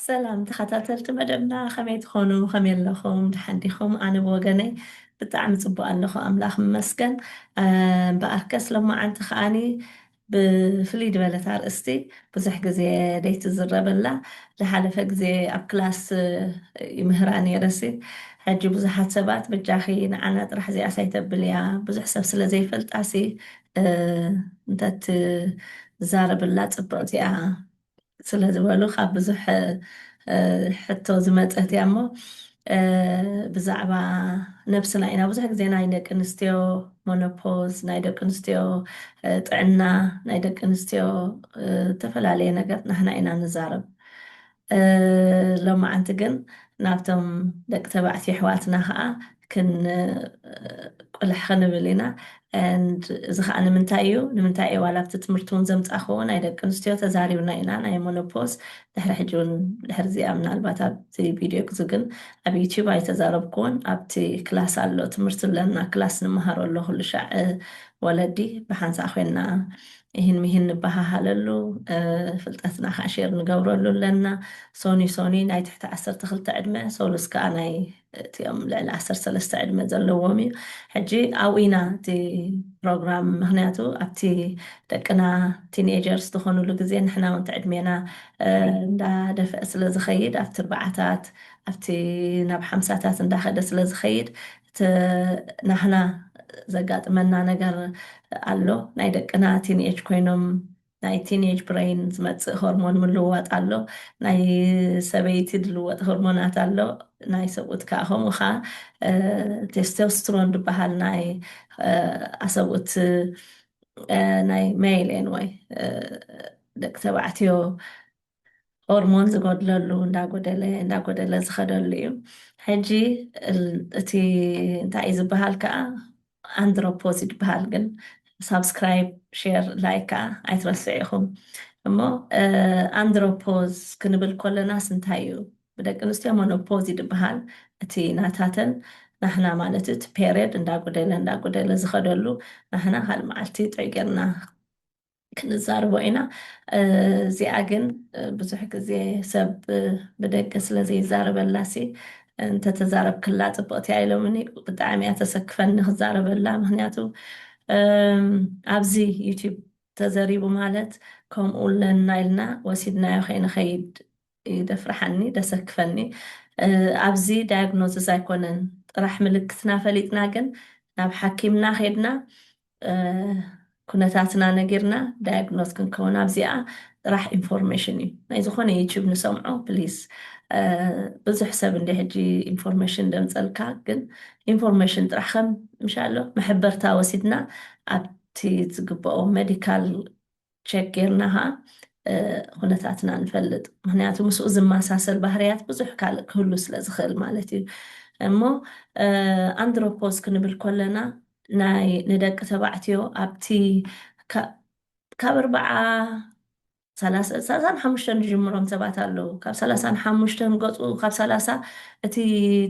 سلام تخاتلت مدبنا خميت خونو خميل لخوم تحديخوم أنا بوجني بتعمل صبوا أنخو أملاخ مسكن بأركس لما عند خاني بفليد ولا تار استي بزح جزي ديت الزرب الله لحالة جزي أب كلاس يمهراني رسي حجي بزحات سبات بجاخي أنا راح زي أسيت بليا بزح سبسلة زي فلت أسي انت زارب الله تبعتي سلا زبالو خاب بزح حتى زمت أمو بزعبا نفسنا إنا بزح زي نايدك نستيو مونوبوز نايدك نستيو طعنا نايدك نستيو تفل علينا قد نحنا إنا نزارب لو ما أنتجن نابتم دك تبعتي حواتنا خا كن كل حخنا بلينا and زخانة من تايو ولا بتتمرتون زمت أخونا إذا كنستيو تزاري وناينا ناي مونوبوز دحر حجون دحر زي أمنا الباتا زي فيديو كزوجن أبي يوتيوب أي تزارب كون أبتي كلاس على تمرت لنا كلاس نمهر الله كل شع ولدي بحنس أخونا ይህን ምሂን ንባሃሃለሉ ፍልጠትና ካዕሽር ንገብረሉ ኣለና ሶኒ ናይ ትሕቲ 12 ዕድመ ሶሉስ ከዓ ናይ እቲኦም ልዕሊ 13 ዕድመ ዘለዎም እዩ ሕጂ ኣብኡ ኢና እቲ ፕሮግራም ምክንያቱ ኣብቲ ደቅና ቲኔጀርስ ዝኾኑሉ ግዜ ንሕና ወንቲ ዕድሜና እንዳደፍአ ስለ ዝኸይድ ኣብቲ ርባዓታት ኣብቲ ናብ ሓምሳታት እንዳኸደ ስለ ዝኸይድ ናሕና ዘጋጥመና ነገር ኣሎ ናይ ደቅና ቲንኤጅ ኮይኖም ናይ ቲንኤጅ ብሬን ዝመፅእ ሆርሞን ምልውዋጥ ኣሎ ናይ ሰበይቲ ዝልወጥ ሆርሞናት ኣሎ ናይ ሰብኡት ከዓ ከምኡ ከዓ ቴስቶስትሮን ዝበሃል ናይ ኣሰብኡት ናይ ሜይሌን ወይ ደቂ ተባዕትዮ ሆርሞን ዝጎድለሉ እንዳጎደለ ዝኸደሉ እዩ ሕጂ እቲ እንታይ እዩ ዝበሃል ከዓ አንድሮፖዝ ይበሃል ግን ሳብስክራይብ ሼር ላይክ ከዓ ኣይትረስዑ ኢኹም እሞ አንድሮፖዝ ክንብል ከለናስ እንታይ እዩ ብደቂ ኣንስትዮ ሞኖፖዝ ይበሃል እቲ ናታተን ናሕና ማለት እቲ ፔሪድ እንዳጎደለ ዝኸደሉ ናሕና ካል መዓልቲ ጥዑይ ጌርና ክንዛርቦ ኢና እዚኣ ግን ብዙሕ ግዜ ሰብ ብደገ ስለዘይዛረበላሲ እንተተዛረብ ክላ ፅብቕቲ እያ ኢሎምኒ ብጣዕሚ እያ ተሰክፈኒ ክዛረበላ ምክንያቱ ኣብዚ ዩቲብ ተዘሪቡ ማለት ከምኡ ለና ኢልና ወሲድናዮ ከይንኸይድ ይደፍርሓኒ ደሰክፈኒ ኣብዚ ዳያግኖሲስ ኣይኮነን ጥራሕ ምልክትና ፈሊጥና ግን ናብ ሓኪምና ኸይድና ኩነታትና ነጊርና ዳያግኖስ ክንከውን ኣብዚኣ ጥራሕ ኢንፎርሜሽን እዩ ናይ ዝኾነ ዩቲብ ንሰምዖ ፕሊዝ ብዙሕ ሰብ እንደ ሕጂ ኢንፎርሜሽን ደምፀልካ ግን ኢንፎርሜሽን ጥራሕ ከም ምሻሎ መሕበርታ ወሲድና ኣብቲ ዝግብኦ ሜዲካል ቼክ ጌርና ከዓ ኩነታትና ንፈልጥ ምክንያቱ ምስኡ ዝመሳሰል ባህርያት ብዙሕ ካልእ ክህሉ ስለ ዝኽእል ማለት እዩ እሞ አንድሮፖዝ ክንብል ከለና ናይ ንደቂ ተባዕትዮ ኣብቲ ካብ 35 ጅምሮም ሰባት ኣለዉ ካብ 35 ገፁ ካብ 30 እቲ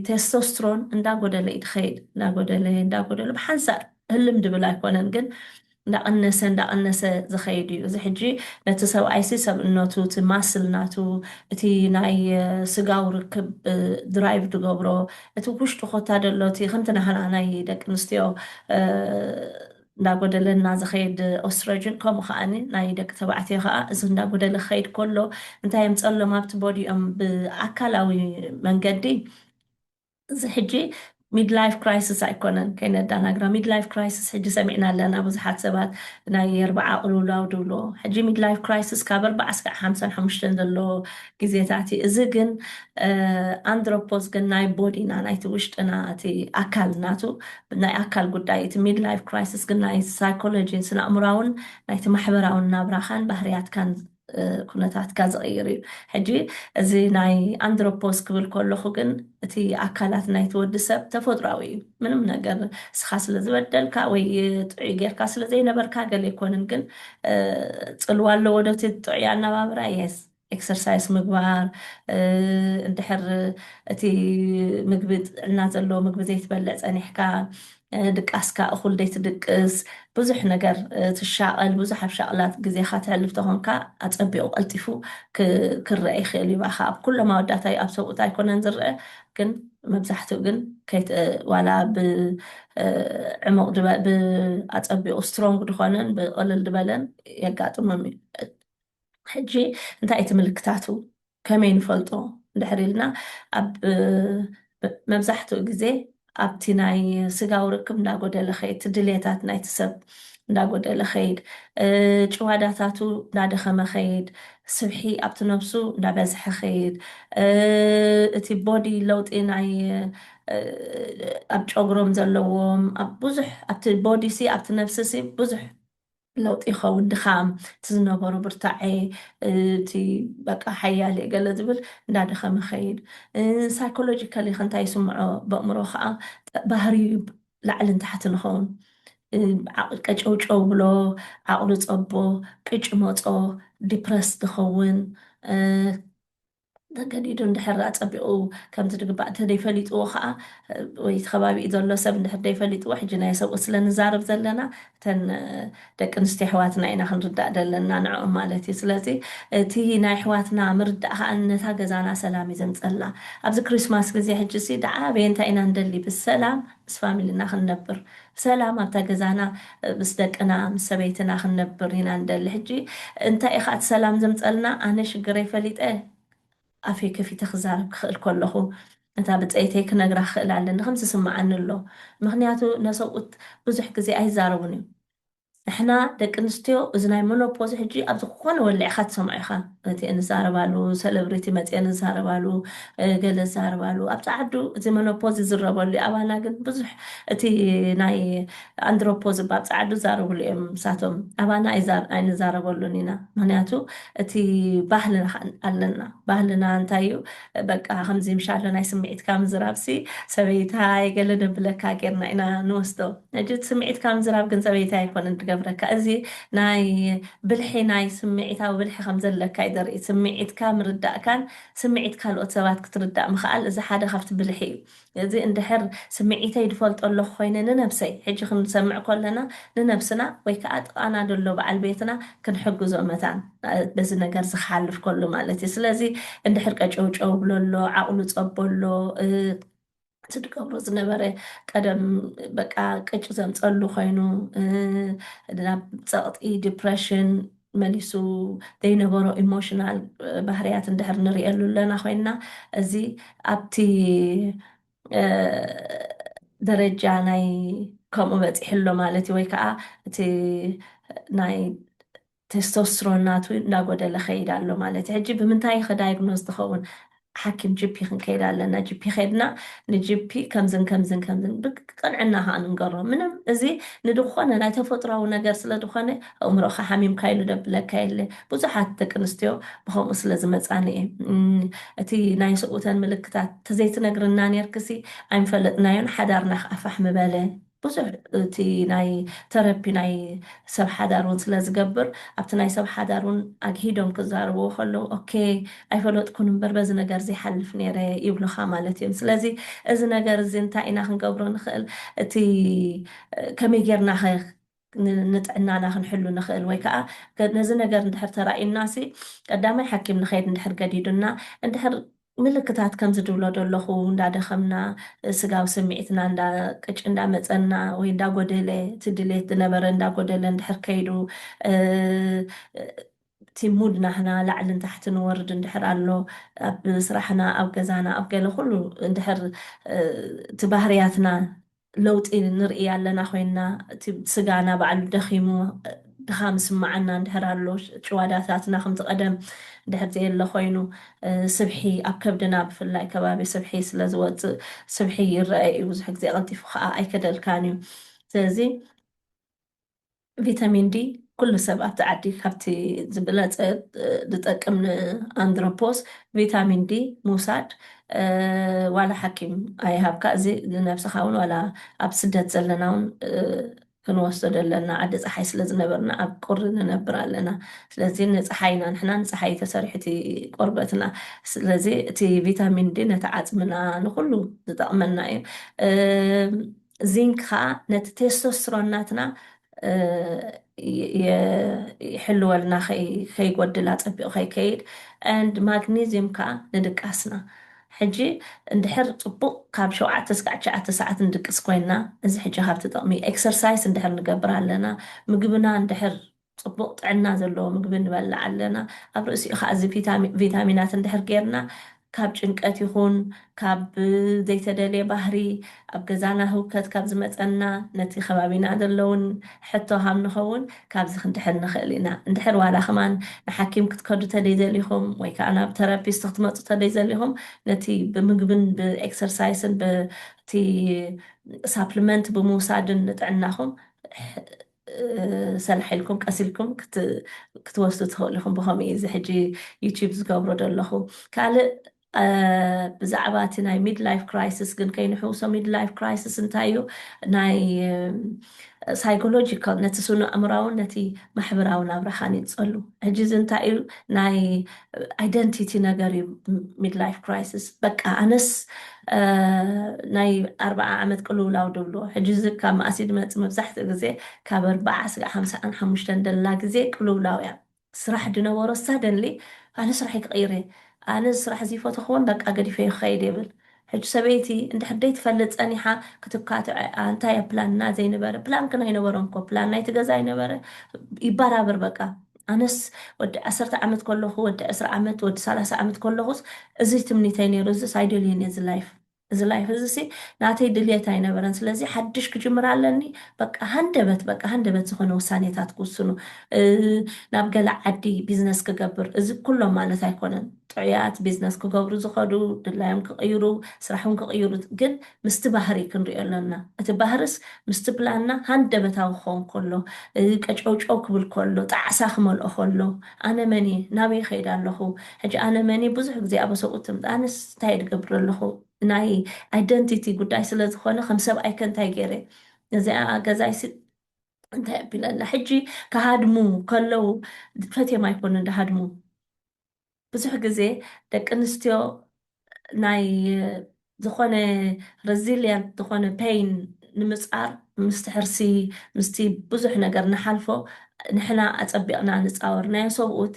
ቴስቶስትሮን እንዳጎደለ እዩ ትኸይድ እንዳጎደለ ብሓንሳር ህልም ድብል ኣይኮነን ግን እንዳቐነሰ ዝኸይድ እዩ እዚ ሕጂ ነቲ ሰብኣይሲ ሰብእነቱ እቲ ማስል ናቱ እቲ ናይ ስጋው ርክብ ድራይቭ ዝገብሮ እቲ ውሽጡ ኮታ ደሎ እቲ ከምቲ ናህና ናይ ደቂ ኣንስትዮ እንዳጎደለና ዝኸይድ ኦስትሮጅን ከምኡ ከዓኒ ናይ ደቂ ተባዕትዮ ከዓ እዚ እንዳጎደለ ክኸይድ ከሎ እንታይ የምፀሎም ኣብቲ ቦዲኦም ብኣካላዊ መንገዲ እዚ ሕጂ ሚድላይፍ ክራይሲስ ኣይኮነን ከይነዳናግራ ሚድላይፍ ክራይሲስ ሕጂ ሰሚዕና ኣለና ብዙሓት ሰባት ናይ 40 ቅልውላው ድብሎ ሕጂ ሚድላይፍ ክራይሲስ ካብ 40 እስካብ 55 ዘሎ ግዜታት እዚ ግን አንድሮፖዝ ግን ናይ ቦዲና ናይቲ ውሽጥና እቲ ኣካል ናቱ ናይ ኣካል ጉዳይ እቲ ሚድላይፍ ክራይሲስ ግን ናይ ሳይኮሎጂ ስነ ኣእምራውን ናይቲ ማሕበራውን ናብራኻን ባህርያትካን ኩነታትካ ዝቕይር እዩ ሕጂ እዚ ናይ አንድሮፖዝ ክብል ከለኹ ግን እቲ ኣካላት ናይቲ ወዲ ሰብ ተፈጥሯዊ እዩ ምንም ነገር ስኻ ስለ ዝበደልካ ወይ ጥዑይ ጌርካ ስለ ዘይነበርካ ገለ ኣይኮንን ግን ፅልዋ ኣለዎ ዶ እቲ ጥዑይ ኣነባብራ የስ ኤክሰርሳይዝ ምግባር እንድሕር እቲ ምግቢ ጥዕና ዘለዎ ምግቢ ዘይትበልዕ ፀኒሕካ ድቃስካ እኹል ደይትድቅስ ብዙሕ ነገር ትሻቐል ብዙሕ ኣብ ሻቕላት ግዜኻ ትሕልፍ ተኾንካ ኣፀቢቑ ቀልጢፉ ክረአ ይኽእል እዩ። ኣብ ኩሎም ኣወዳት ኣብ ሰብኡት ኣይኮነን ዝርአ ግን መብዛሕትኡ ግን ዋላ ብዕሙቕ ብኣፀቢቑ ስትሮንግ ድኾነን ብቕልል ድበለን የጋጥሞም እዩ። ሕጂ እንታይ እቲ ምልክታቱ ከመይ ንፈልጦ እንድሕር ኢልና ኣብ መብዛሕትኡ ግዜ ኣብቲ ናይ ስጋዊ ርክብ እንዳጎደለ ኸይድ እቲ ድሌታት ናይቲ ሰብ እንዳጎደለ ኸይድ ጭዋዳታቱ እንዳደኸመ ኸይድ ስብሒ ኣብቲ ነብሱ እንዳበዝሐ ኸይድ እቲ ቦዲ ለውጢ ናይ ኣብ ጨጉሮም ዘለዎም ኣብ ብዙሕ ኣብቲ ቦዲ ሲ ኣብቲ ነብሲ ሲ ብዙሕ ለውጢ ይኸውን ድኻም እቲ ዝነበሩ ብርታዐ እቲ በቃ ሓያል ገለ ዝብል እንዳደኸመ ኸይድ ሳይኮሎጂካሊ እንታይ ይስምዖ በእምሮ ከዓ ባህሪ ላዕልን ታሕትን ንኸውን ቀጨውጨው ብሎ ዓቕሉ ፀቦ ቅጭ መፆ ዲፕረስ ዝኸውን ተገዲዱ እንድሕር ኣፀቢቑ ከምቲ ድግባእ እንተደይፈሊጥዎ ከዓ ወይ እቲ ከባቢኡ ዘሎ ሰብ እንድሕር ደይፈሊጥዎ ሕጂ ናይ ሰብኡ ስለ ንዛረብ ዘለና እተን ደቂ ኣንስትዮ ኣሕዋትና ኢና ክንርዳእ ዘለና ንዕኦም ማለት እዩ። ስለዚ እቲ ናይ ኣሕዋትና ምርዳእ ከዓ ነታ ገዛና ሰላም እዩ ዘምፀላ። ኣብዚ ክሪስማስ ግዜ ሕጂ ሲ ደዓበየ እንታይ ኢና ንደሊ ብሰላም ምስ ፋሚሊና ክንነብር ብሰላም ኣብታ ገዛና ምስ ደቅና ምስ ሰበይትና ክንነብር ኢና ንደሊ። ሕጂ እንታይ ኢኻ እቲ ሰላም ዘምፀልና ኣነ ሽግረይ ፈሊጠ ኣፈይ ከፊተ ክዛረብ ክኽእል ከለኹ እታ ብፀይተይ ክነግራ ክኽእል ኣለኒ ከም ዝስማዓኒ ኣሎ። ምክንያቱ ነሰብኡት ብዙሕ ግዜ ኣይዛረቡን እዩ። ንሕና ደቂ ኣንስትዮ እዚ ናይ ሞኖፖዝ ሕጂ ኣብ ዝኾነ ወሊዕካ ትሰምዖ ኢኻ እቲአን ዝዛረባሉ ሰለብሪቲ መፅአን ዝዛረባሉ ገለ ዝዛረባሉ ኣብ ፃዓዱ እዚ ሞኖፖዝ ይዝረበሉ እዩ። ኣባና ግን ብዙሕ እቲ ናይ ኣንድሮፖዝ ኣብ ፃዓዱ ዝዛረብሉ እዮም ንሳቶም ኣባና ኣይንዛረበሉን ኢና። ምክንያቱ እቲ ባህልና ኣለና ባህልና እንታይ እዩ በቃ ከምዚ ምሻሎ ናይ ስምዒትካ ምዝራብሲ ሰበይታ ገለ ደብለካ ጌርና ኢና ንወስዶ ሕጂ ስምዒትካ ምዝራብ ግን ሰበይታ ኣይኮነን ትገብረካ እዚ ናይ ብልሒ ናይ ስምዒታዊ ብልሒ ከም ዘለካ እዩ ዘርኢ ስምዒትካ ምርዳእካን ስምዒት ካልኦት ሰባት ክትርዳእ ምኽኣል እዚ ሓደ ካብቲ ብልሒ እዩ። እዚ እንድሕር ስምዒተይ ድፈልጦ ኣለኹ ኮይነ ንነብሰይ ሕጂ ክንሰምዕ ከለና ንነብስና ወይ ከዓ ጥቃና ደሎ በዓል ቤትና ክንሕግዞ መታን በዚ ነገር ዝሓልፍ ከሉ ማለት እዩ። ስለዚ እንድሕር ቀጨውጨው ብለሎ ዓቕሉ ፀበሎ ትድገብሮ ዝነበረ ቀደም በቃ ቅጭ ዘምፀሉ ኮይኑ ናብ ፀቕጢ ዲፕሬሽን መሊሱ ዘይነበሮ ኢሞሽናል ባህርያት እንድሕር ንሪእየሉ ኣለና ኮይና እዚ ኣብቲ ደረጃ ናይ ከምኡ በፂሕሎ ማለት እዩ ወይ ከዓ እቲ ናይ ቴስቶስትሮን ናቱ እንዳጎደለ ኸይድ ኣሎ ማለት እዩ። ሕጂ ብምንታይ ከዳይግኖዝ ትኸውን ሓኪም ጂፒ ክንከይድ ኣለና ጂፒ ከይድና ንጂፒ ከምዝን ከምዝን ከምዝን ብቅንዕና ከዓ ንንገሮ ምንም እዚ ንድኾነ ናይ ተፈጥሯዊ ነገር ስለድኾነ ኣእምሮኻ ሓሚምካ ኢሉ ደብለካ የለ ብዙሓት ደቂ ኣንስትዮ ብከምኡ ስለ ዝመፃኒ እየ እቲ ናይ ሰኡተን ምልክታት ተዘይትነግርና ነርክሲ ኣይንፈለጥናዮን ሓዳርና ከኣፋሕ ምበለ ብዙሕ እቲ ናይ ተረፒ ናይ ሰብ ሓዳር እውን ስለ ዝገብር ኣብቲ ናይ ሰብ ሓዳር እውን ኣግሂዶም ክዛረብዎ ከለዉ ኦኬ ኣይፈለጥኩን እምበር በዚ ነገር ዘይሓልፍ ነይረ ይብሉካ ማለት እዮም። ስለዚ እዚ ነገር እዚ እንታይ ኢና ክንገብሮ ንኽእል እቲ ከመይ ጌርና ንጥዕናና ክንሕሉ ንኽእል ወይ ከዓ ነዚ ነገር እንድሕር ተራእዩና ሲ ቀዳማይ ሓኪም ንኸይድ እንድሕር ገዲዱና እንድሕር ምልክታት ከም ዝድብሎ ዘለኹ እንዳደኸምና ስጋዊ ስምዒትና ቅጭ እንዳመፀና ወይ እንዳጎደለ እቲ ድሌት ዝነበረ እንዳጎደለ እንድሕር ከይዱ እቲ ሙድ ናሕና ላዕልን ታሕትን ወርድ እንድሕር ኣሎ ኣብ ስራሕና ኣብ ገዛና ኣብ ገለ ኩሉ እንድሕር እቲ ባህርያትና ለውጢ ንርኢ ኣለና ኮይና እቲ ስጋና ባዕሉ ደኺሙ ድኻም ስማዓና እንድሕር ኣሎ ጭዋዳታትና ከምቲ ቀደም እንድሕር ዘየለ ኮይኑ ስብሒ ኣብ ከብድና ብፍላይ ከባቢ ስብሒ ስለ ዝወፅእ ስብሒ ይረአ እዩ ብዙሕ ግዜ ቀልጢፉ ከዓ ኣይከደልካን እዩ። ስለዚ ቪታሚን ዲ ኩሉ ሰብ ኣብቲ ዓዲ ካብቲ ዝብለፀ ዝጠቅም ንኣንድሮፖስ ቪታሚን ዲ ምውሳድ ዋላ ሓኪም ኣይሃብካ እዚ ንነብስኻ እውን ዋላ ኣብ ስደት ዘለና እውን ክንወስዶ ዘለና ዓዲ ፀሓይ ስለ ዝነበርና ኣብ ቁሪ ንነብር ኣለና። ስለዚ ንፀሓይና ንሕና ንፀሓይ ተሰሪሑ እቲ ቆርበትና ስለዚ እቲ ቪታሚን ዲ ነቲ ዓፅምና ንኩሉ ዝጠቕመና እዩ። ዚንክ ከዓ ነቲ ቴስቶስትሮናትና ይሕልወልና ከይጎድል ኣፀቢቑ ከይከይድ ንድ ማግኔዝየም ከዓ ንድቃስና ሕጂ እንድሕር ፅቡቅ ካብ 7 ክሳብ 9 ሰዓት ንድቅስ ኮይንና እዚ ሕጂ ካብቲ ጥቕሚ ኤክሰርሳይዝ እንድሕር ንገብር ኣለና ምግብና እንድሕር ፅቡቅ ጥዕና ዘለዎ ምግቢ ንበልዕ ኣለና ኣብ ርእሲኡ ከዓ እዚ ቪታሚናት እንድሕር ጌርና ካብ ጭንቀት ይኹን ካብ ዘይተደልየ ባህሪ ኣብ ገዛና ህውከት ካብ ዝመፀና ነቲ ከባቢና ዘለውን ሕቶ ሃብ ንኸውን ካብዚ ክንድሕር ንኽእል ኢና እንድሕር ዋላ ኸማን ንሓኪም ክትከዱ ተደይዘሊኹም ወይ ከዓ ናብ ተራፒስት ክትመፁ ተደይዘሊኹም ነቲ ብምግብን ብኤክሰርሳይስን በቲ ሳፕሊመንት ብምውሳድን ንጥዕናኹም ሰላሒልኩም ቀሲልኩም ክትወስዱ ትኽእሉ ኢኹም ብኸምኡ እዚ ሕጂ ዩቲብ ዝገብሮ ዘለኹ ካልእ ብዛዕባ እቲ ናይ ሚድ ላይፍ ክራይሲስ ግን ከይንሕውሶ ሚድ ላይፍ ክራይሲስ እንታይ እዩ ናይ ሳይኮሎጂካል ነቲ ስኑ ኣእምራውን ነቲ ማሕበራዊ ናብራኻን ይፀሉ ሕጂ እዚ እንታይ እዩ ናይ ኣይደንቲቲ ነገር እዩ ሚድ ላይፍ ክራይሲስ በቃ ኣነስ ናይ 40 ዓመት ቅልውላው ድብሎ ሕጂ እዚ ካብ ማእሲ ድመፅእ መብዛሕትኡ ግዜ ካብ 40 ስጋዕ 55 ደላ ግዜ ቅልውላው እያ ስራሕ ድነበሮ ሳደንሊ ኣነ ስራሐይ ክቕይረ ኣነ ስራሕ እዚ ፈትኽዎን በቃ ገዲፈ ይኽኸይድ ይብል ሕጂ ሰበይቲ እንድሕር ደይትፈልጥ ፀኒሓ ክትካትዕ እንታይ ፕላንና ዘይነበረ ፕላን ክና ይነበሮም እኮ ፕላን ናይቲ ገዛ ይነበረ ይበራበር በቃ ኣነስ ወዲ 10 ዓመት ከለኹ ወዲ 10 ዓመት ወዲ 30 ዓመት ከለኹስ እዚ ትምኒተይ ነይሩ እዚ ሳይደልየን እዚ ላይፍ እዚ ላይፍ እዚ ሲ ናተይ ድልየት ኣይነበረን ስለዚ ሓድሽ ክጅምር ኣለኒ በቃ ሃንደበት ዝኾነ ውሳኔታት ክውስኑ ናብ ገለ ዓዲ ቢዝነስ ክገብር እዚ ኩሎም ማለት ኣይኮነን ጥዑያት ቢዝነስ ክገብሩ ዝኸዱ ድላዮም ክቕይሩ ስራሕም ክቕይሩ ግን ምስቲ ባህሪ ክንሪኦ ኣለና እቲ ባህርስ ምስቲ ፕላንና ሃንደበታዊ ክኸውን ከሎ ቀጨውጨው ክብል ከሎ ጣዕሳ ክመልኦ ከሎ ኣነ መኒ ናበይ ከይድ ኣለኹ ሕጂ ኣነ መኒ ብዙሕ ግዜ ኣብ ሰብኡት ኣነስ እንታይ ድገብር ኣለኹ ናይ ኣይደንቲቲ ጉዳይ ስለ ዝኾነ ከም ሰብኣይ ከ እንታይ ገይረ እዚኣ ገዛይሲ እንታይ ኣቢለላ ሕጂ ካሃድሙ ከለው ፈትዮም ኣይኮኑ እንዳሃድሙ ብዙሕ ግዜ ደቂ ኣንስትዮ ናይ ዝኾነ ረዚልያንት ዝኾነ ፔይን ንምፃር ምስቲ ሕርሲ ምስቲ ብዙሕ ነገር ንሓልፎ ንሕና ኣፀቢቕና ንፃወር ናይ ሰብኡት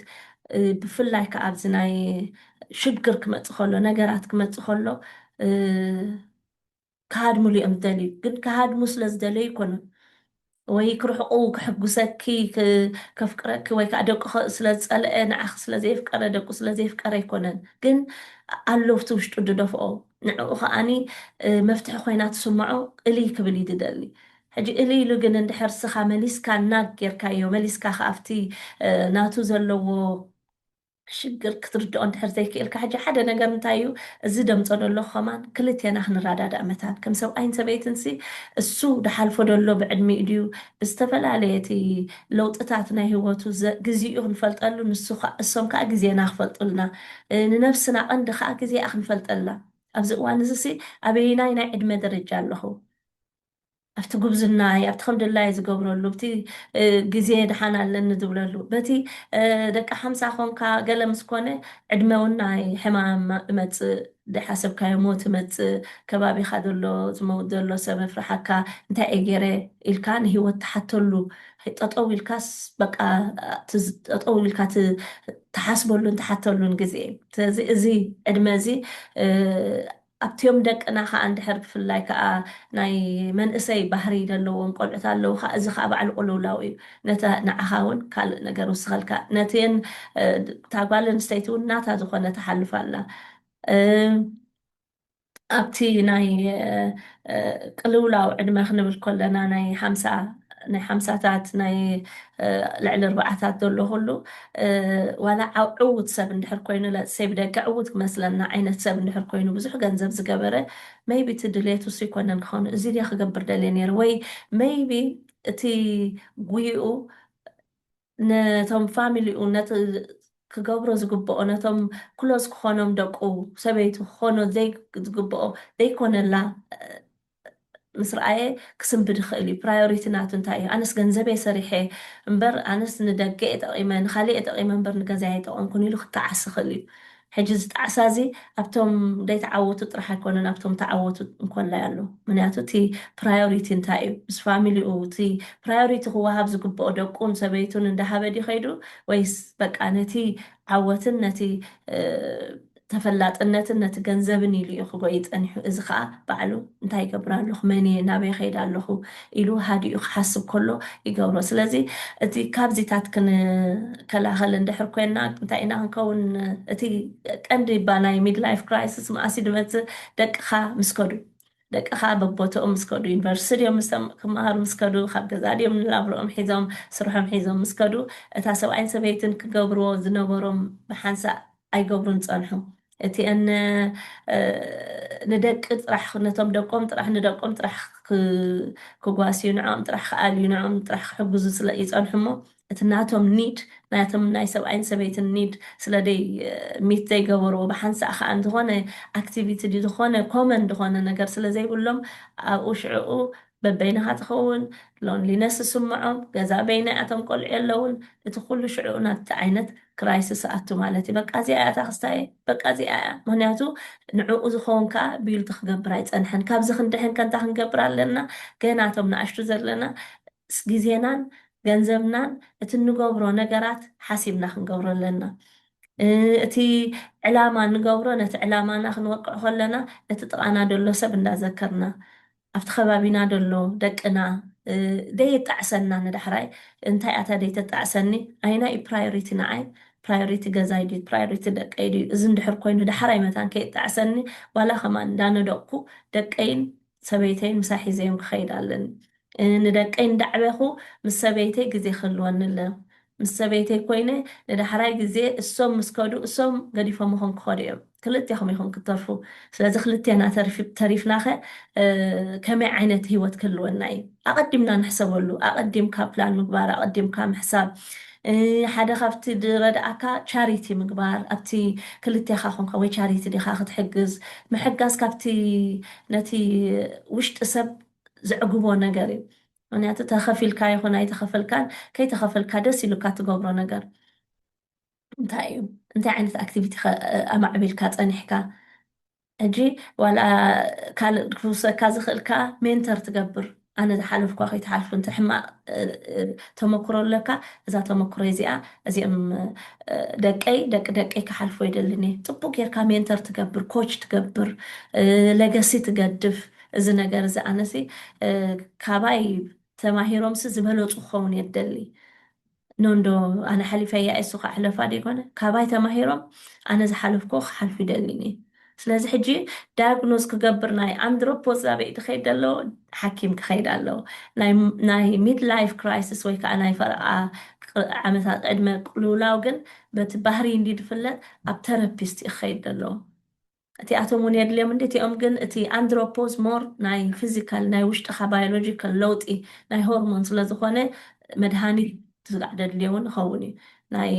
ብፍላይ ከዓ ኣብዚ ናይ ሽግር ክመፅእ ከሎ ነገራት ክመፅእ ከሎ ካሃድሙ ልኦም ዝደልዩ ግን ካሃድሙ ስለ ዝደለዩ ይኮኑ ወይ ክርሕቁ ክሕጉሰኪ ከፍቅረኪ ወይ ከዓ ደቁ ስለዝፀልአ ንዓኽ ስለዘይፍቀረ ደቁ ስለዘይፍቀረ ኣይኮነን ግን ኣለውቲ ውሽጡ ድደፍኦ ንዕኡ ከዓኒ መፍትሒ ኮይና ትስምዖ እልይ ክብል እዩ ድደሊ ሕጂ እልይ ኢሉ ግን እንድሕር ስኻ መሊስካ ናግ ጌርካዮ መሊስካ ከኣፍቲ ናቱ ዘለዎ ሽግር ክትርድኦ እንድሕር ዘይክእልካ ሕጂ ሓደ ነገር እንታይ እዩ እዚ ደምፆ ደሎ ኸማን ክልቴና ክንረዳዳእ መታት ከም ሰብኣይን ሰበይትን ሲ እሱ ድሓልፎ ደሎ ብዕድሚኡ ድዩ ብዝተፈላለየ እቲ ለውጥታት ናይ ሂወቱ ግዜኡ ክንፈልጠሉ እሶም ከዓ ግዜና ክፈልጡልና ንነፍስና ቀንዲ ከዓ ግዜኣ ክንፈልጠላ ኣብዚ እዋን እዚ ሲ ኣበይናይ ናይ ዕድመ ደረጃ ኣለኹ ኣብቲ ጉብዝናይ ኣብቲ ከምድላይ ዝገብረሉ ብቲ ግዜ ድሓን ኣለኒ ዝብለሉ በቲ ደቂ 50 ኮንካ ገለ ምስ ኮነ ዕድመ እውን ናይ ሕማም እመፅእ ደሓሰብካዮ ሞት እመፅእ ከባቢኻ ዘሎ ዝመውት ዘሎ ሰብ ፍርሓካ እንታይ እየ ገይረ ኢልካ ንሂወት ትሓተሉ ጠጠው ኢልካስ በቃ ጠጠው ኢልካ ትሓስበሉን ትሓተሉን ግዜ ስለዚ እዚ ዕድመ እዚ ኣብትዮም ደቅና ከዓ እንድሕር ብፍላይ ከዓ ናይ መንእሰይ ባህሪ ዘለዎም ቆልዑት ኣለዉ ከዓ እዚ ከዓ በዓል ቁልውላው እዩ ነታ ንዓኻ እውን ካልእ ነገር ውስኸልካ ነትን እታ ጓል ኣንስተይቲ እውን ናታ ዝኾነ ተሓልፍ ኣላ ኣብቲ ናይ ቅልውላው ዕድመ ክንብል ከለና ናይ ሓምሳታት ናይ ልዕሊ 4ታት ዘሎ ኩሉ ዋላ ዕውት ሰብ እንድሕር ኮይኑ ሰብ ደገ ዕውት ክመስለና ዓይነት ሰብ እንድሕር ኮይኑ ብዙሕ ገንዘብ ዝገበረ መይቢ እቲ ድሌት ውሱ ይኮነን ክኸውን እዚ ድያ ክገብር ደልየ ነይሩ ወይ መይቢ እቲ ጉይኡ ነቶም ፋሚሊኡ ነቲ ክገብሮ ዝግብኦ ነቶም ክሎዝ ክኾኖም ደቁ ሰበይቱ ክኾኖ ዝግብኦ ዘይኮነላ ምስ ረኣየ ክስንብድ ይኽእል እዩ ፕራዮሪቲ ናቱ እንታይ እዩ ኣነስ ገንዘበይ ሰሪሐ እምበር ኣነስ ንደገ ጠቂመ ንካሊእ ጠቂመ እምበር ንገዛ ጠቀምኩን ኢሉ ክከዓስ ይኽእል እዩ ሕጂ ዝጣዕሳዚ ኣብቶም ደይተዓወቱ ጥራሕ ኣይኮነን ኣብቶም ተዓወቱ እንኮላ ኣሎ ምክንያቱ እቲ ፕራዮሪቲ እንታይ እዩ ምስ ፋሚሊኡ እቲ ፕራዮሪቲ ክወሃብ ዝግብኦ ደቁን ሰበይቱን እንዳሃበድ ይኸይዱ ወይስ በቃ ነቲ ዓወትን ነቲ ተፈላጥነትን ነቲ ገንዘብን ኢሉ እዩ ክጎይ ፀኒሑ እዚ ከዓ ባዕሉ እንታይ ይገብር ኣለኹ መን እየ ናበይ ከይድ ኣለኹ ኢሉ ሃዲኡ ክሓስብ ከሎ ይገብሮ ስለዚ እቲ ካብዚታት ክንከላኸል እንድሕር ኮይና እንታይ ኢና ክንከውን እቲ ቀንዲ ናይ ሚድ ላይፍ ክራይሲስ መኣሲ ድመፅእ ደቅኻ ምስከዱ ደቅኻ በቦቶኦም ምስከዱ ዩኒቨርሲቲ ድዮም ክመሃሩ ምስከዱ ካብ ገዛ ድዮም ንላብሮኦም ሒዞም ስርሖም ሒዞም ምስከዱ እታ ሰብኣይን ሰበይትን ክገብርዎ ዝነበሮም ብሓንሳእ ኣይገብሩን ፀንሑ እቲአን ንደቂ ጥራሕ ነቶም ደቆም ጥራሕ ንደቆም ጥራሕ ክጓስዩ ንዖም ጥራሕ ክኣልዩ ንዖም ጥራሕ ክሕግዙ ስለ ይፀንሑ እሞ እቲ ናቶም ኒድ ናቶም ናይ ሰብኣይን ሰበይትን ኒድ ስለደይ ሚት ዘይገበርዎ ብሓንሳእ ከዓ ዝኾነ ኣክቲቪቲ ዝኾነ ኮመን ዝኾነ ነገር ስለዘይብሎም ኣብኡ ሽዕኡ በበይናኻ ትኸውን ሎንሊነስ ዝስምዖም ገዛ በይናያቶም ቆልዑ ኣለውን እቲ ኩሉ ሽዕኡ ናቲ ዓይነት ክራይሲስ ኣቱ ማለት እዩ በቃ እዚኣ እያ ታክስታየ በቃ እዚኣ እያ ምክንያቱ ንዕኡ ዝኸውን ከዓ ቢልቲ ክገብር ኣይፀንሐን ካብዚ ክንድሕን ከንታ ክንገብር ኣለና ገናቶም ንኣሽቱ ዘለና ግዜናን ገንዘብናን እቲ እንገብሮ ነገራት ሓሲብና ክንገብሮ ኣለና እቲ ዕላማ ንገብሮ ነቲ ዕላማና ክንወቅዕ ከለና እቲ ጥቃና ደሎ ሰብ እንዳዘከርና ኣብቲ ከባቢና ደሎ ደቅና ደየጣዕሰና ንዳሕራይ እንታይ ኣታ ደይተጣዕሰኒ ኣይና እዩ ፕራዮሪቲ ንዓይ ፕራዮሪቲ ገዛይ ድዩ ፕራዮሪቲ ደቀይ ድዩ እዚ እንድሕር ኮይኑ ዳሕራይ መታን ከየጣዕሰኒ ዋላ ከማ እንዳነደቅኩ ደቀይን ሰበይተይን ምሳይ ሒዘዮም ክኸይድ ኣለኒ ንደቀይ እንዳዕበኹ ምስ ሰበይተይ ግዜ ክህልወኒ ኣለ ምስ ሰበይተይ ኮይነ ንዳሕራይ ግዜ እሶም ምስከዱ እሶም ገዲፎም ይኹን ክኸዱ እዮም ክልጥኹም ይኹም ክትተርፉ ስለዚ ክልቴና ተሪፍናኸ ከመይ ዓይነት ሂወት ክህልወና እዩ ኣቐዲምና ንሕሰበሉ ኣቐዲምካ ፕላን ምግባር ኣቐዲምካ ምሕሳብ ሓደ ካብቲ ዝረድኣካ ቻሪቲ ምግባር ኣብቲ ክልቴኻ ኮንካ ወይ ቻሪቲ ዲኻ ክትሕግዝ ምሕጋዝ ካብቲ ነቲ ውሽጢ ሰብ ዝዕግቦ ነገር እዩ ምክንያቱ ተኸፊልካ ይኹን ኣይተኸፈልካን ከይተኸፈልካ ደስ ኢሉካ ትገብሮ ነገር እንታይ እዩ እንታይ ዓይነት ኣክቲቪቲ ኣማዕቢልካ ፀኒሕካ ሕጂ ዋላ ካልእ ክውሰካ ዝኽእል ከዓ ሜንተር ትገብር ኣነ ዝሓለፍኳ ከይተሓልፉ እንተ ሕማቅ ተመክሮ ኣለካ እዛ ተመክሮ እዚኣ እዚኦም ደቀይ ክሓልፎ ይደልኒ ፅቡቅ ጌርካ ሜንተር ትገብር ኮች ትገብር ለገሲ ትገድፍ እዚ ነገር እዚ ኣነሲ ካባይ ተማሂሮምሲ ዝበለፁ ክኸውን የደሊ ኖንዶ ኣነ ሓሊፈያ እሱ ካሕለፋ ደይኮነ ካባይ ተማሂሮም ኣነ ዝሓለፍኮ ክሓልፉ ይደሊኒ ስለዚ ሕጂ ዳያግኖዝ ክገብር ናይ ኣንድሮፖዝ ዛበይ ትኸይድ ኣለዎ ሓኪም ክኸይድ ኣለዎ ናይ ሚድ ላይፍ ክራይሲስ ወይ ከዓ ናይ ፈረቃ ዓመታት ዕድመ ቅልውላው ግን በቲ ባህሪ እንዲ ድፍለጥ ኣብ ተረፒስት ይኸይድ ኣለዎ እቲኣቶም እውን የድልዮም እንዴ እቲኦም ግን እቲ ኣንድሮፖዝ ሞር ናይ ፊዚካል ናይ ውሽጥኻ ባዮሎጂካል ለውጢ ናይ ሆርሞን ስለዝኾነ መድሃኒት ዝድልየውን ይኸውን እዩ ናይ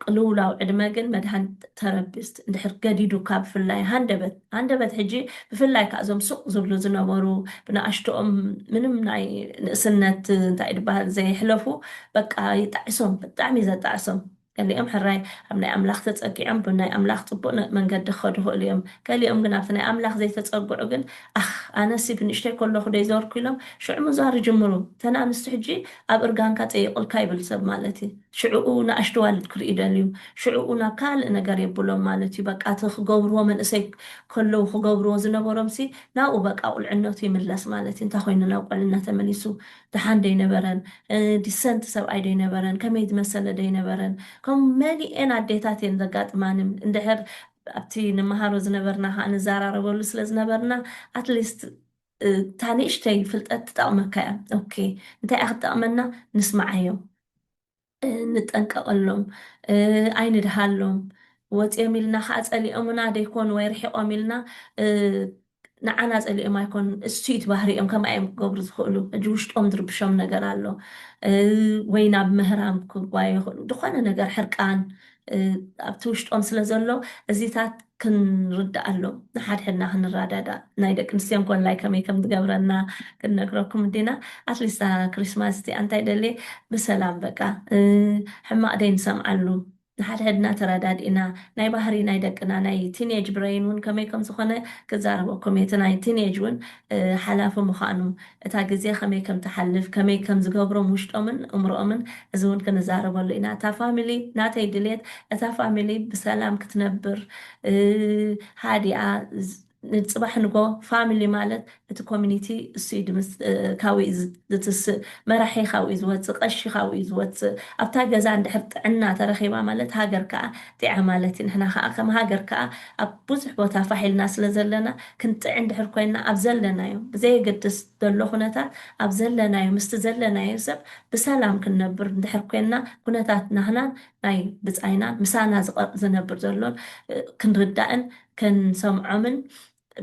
ቅልውላው ዕድመ ግን መድሃኒት ተረፒስት እንድሕር ገዲዱካ ብፍላይ ሃንደበት ሕጂ ብፍላይ ከዓ እዞም ሱቅ ዝብሉ ዝነበሩ ብንኣሽቶኦም ምንም ናይ ንእስነት እንታይ ድበሃል ዘይሕለፉ በቃ ይጣዕሶም ብጣዕሚ ዘጣዕሶም ገሊኦም ሕራይ ኣብ ናይ ኣምላኽ ተፀጊዖም ብናይ ኣምላኽ ፅቡቅ መንገዲ ክኸዱ ይኽእሉ እዮም ገሊኦም ግን ኣብቲ ናይ ኣምላኽ ዘይተፀጉዑ ግን ኣነሲ ብንእሽተይ ከለኹ ደይዘወርኩ ኢሎም ሽዑ ምዛር ጅምሩ ተን ኣንስቲ ሕጂ ኣብ እርጋንካ ፀይቁልካ ይብል ሰብ ማለት እዩ ሽዑኡ ንኣሽቱ ዋልድ ክርኢ ደልዩ ሽዑኡ ናብ ካልእ ነገር የብሎም ማለት እዩ በቃ እቲ ክገብርዎ መንእሰይ ከለዉ ክገብርዎ ዝነበሮምሲ ናብኡ በቃ ቁልዕነቱ ይምለስ ማለት እዩ እንታይ ኮይኑ ናብ ቆልዕና ተመሊሱ ድሓን ደይነበረን ዲሰንቲ ሰብኣይ ደይነበረን ከመይ ዝመሰለ ደይነበረን ከም መሊአን ኣዴታት እየን ዘጋጥማንም እንድሕር ኣብቲ ንመሃሮ ዝነበርና ከዓ ንዘራረበሉ ስለ ዝነበርና ኣትሊስት እታ ንእሽተይ ፍልጠት ትጠቕመካ እያ ኦኬ እንታይ እያ ክትጠቕመና ንስማዓዮም ንጠንቀቐሎም ኣይንድሃሎም ወፂኦም ኢልና ከዓ ፀሊኦምና ደይኮኑ ወይ ርሒቆም ኢልና ንዓና ፀሊኦም ኣይኮኑ እሱይት ባህሪኦም ከማዮም ክገብሩ ዝኽእሉ ሕጂ ውሽጦም ዝርብሾም ነገር ኣሎ ወይ ናብ ምህራም ክጓዩ ይኽእሉ ዝኾነ ነገር ሕርቃን ኣብቲ ውሽጦም ስለ ዘሎ እዚታት ክንርዳእ ኣሎ ንሓድሕድና ክንራዳዳእ ናይ ደቂ ኣንስትዮ ኮላይ ከመይ ከም ዝገብረና ክንነግረኩም እንዲና ኣትሊስት ክሪስማስ እቲ እንታይ ደልየ ብሰላም በቃ ሕማቅ ደይ ንሰምዓሉ ንሓድሕድና ተረዳዲእና ናይ ባህሪ ናይ ደቅና ናይ ቲኔጅ ብሬን እውን ከመይ ከም ዝኾነ ክዛረበኩም እቲ ናይ ቲኔጅ እውን ሓላፊ ምዃኑ እታ ግዜ ከመይ ከም ትሓልፍ ከመይ ከም ዝገብሮም ውሽጦምን እምሮኦምን እዚ እውን ክንዛረበሉ ኢና እታ ፋሚሊ ናተይ ድሌት እታ ፋሚሊ ብሰላም ክትነብር ሃዲኣ ንፅባሕ ንጎ ፋሚሊ ማለት እቲ ኮሚኒቲ እሱ እዩ ድምስ ካብኡ ዝትስእ መራሒ ካብኡ እዩ ዝወፅእ ቀሺ ካብኡ እዩ ዝወፅእ ኣብታ ገዛ እንድሕር ጥዕና ተረኺባ ማለት ሃገር ከዓ ጥዕዓ ማለት እዩ ንሕና ከዓ ከም ሃገር ከዓ ኣብ ብዙሕ ቦታ ፋሒልና ስለ ዘለና ክንጥዕ እንድሕር ኮይና ኣብ ዘለናዮ ብዘየገድስ ዘሎ ኩነታት ኣብ ዘለናዮ ምስቲ ዘለናዮ ሰብ ብሰላም ክንነብር እንድሕር ኮይና ኩነታት ናህናን ናይ ብፃይና ምሳና ዝነብር ዘሎን ክንርዳእን ክንሰምዖምን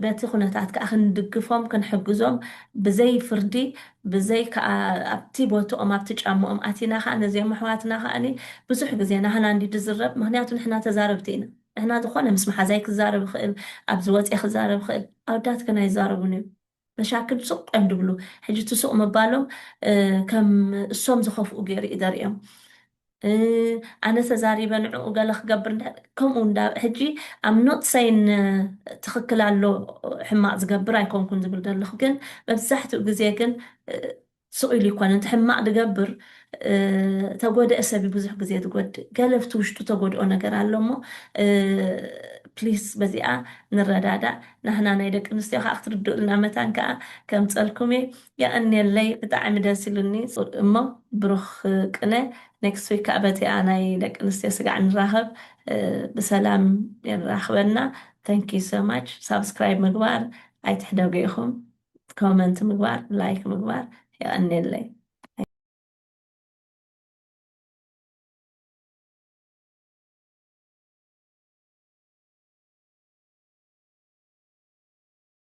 በቲ ኩነታት ከዓ ክንድግፎም ክንሕግዞም ብዘይ ፍርዲ ብዘይ ከዓ ኣብቲ ቦትኦም ኣብቲ ጫምኦም ኣቲና ከዓ ነዚኦም ኣሕዋትና ከዓኒ ብዙሕ ግዜ ናህና እንዲ ዝዝረብ ምክንያቱ ንሕና ተዛረብቲ ኢና ንሕና ዝኾነ ምስ መሓዛይ ክዛረብ ይኽእል ኣብዚ ወፅየ ክዛረብ ይኽእል ኣወዳትከ ናይ ይዛረቡን እዮም መሻክል ሱቅ እዮም ድብሉ ሕጂ እቲ ሱቅ ምባሎም ከም እሶም ዝኸፍኡ ገይሩ እዩ ዘርእዮም ኣነ ተዛሪበ ንዕኡ ገለ ክገብር ከምኡ እንዳ ሕጂ ኣብ ኖት ሳይን ትኽክል ኣሎ ሕማቅ ዝገብር ኣይኮንኩን ዝብል ዘለኹ ግን መብዛሕትኡ ግዜ ግን ስቕ ኢሉ ይኮነ እቲ ሕማቅ ዝገብር ተጎድአ ሰብ ብዙሕ ግዜ ትጎድእ ገለፍቲ ውሽጡ ተጎድኦ ነገር ኣሎ እሞ ፕሊስ በዚኣ ንረዳዳእ ናህና ናይ ደቂ ኣንስትዮ ከዓ ክትርድኡልና መታን ከዓ ከም ፀልኩም እየ የቐኒየለይ ብጣዕሚ ደስ ኢሉኒ እሞ ብሩኽ ቅነ ኔክስት ዊክ ከዓ በቲኣ ናይ ደቂ ኣንስትዮ ስጋዕ ንራኸብ ብሰላም ይራኽበና ታንክ ዩ ሶ ማች ሳብስክራይብ ምግባር ኣይትሕደጉ ኢኹም ኮመንት ምግባር ላይክ ምግባር የቐኒየለይ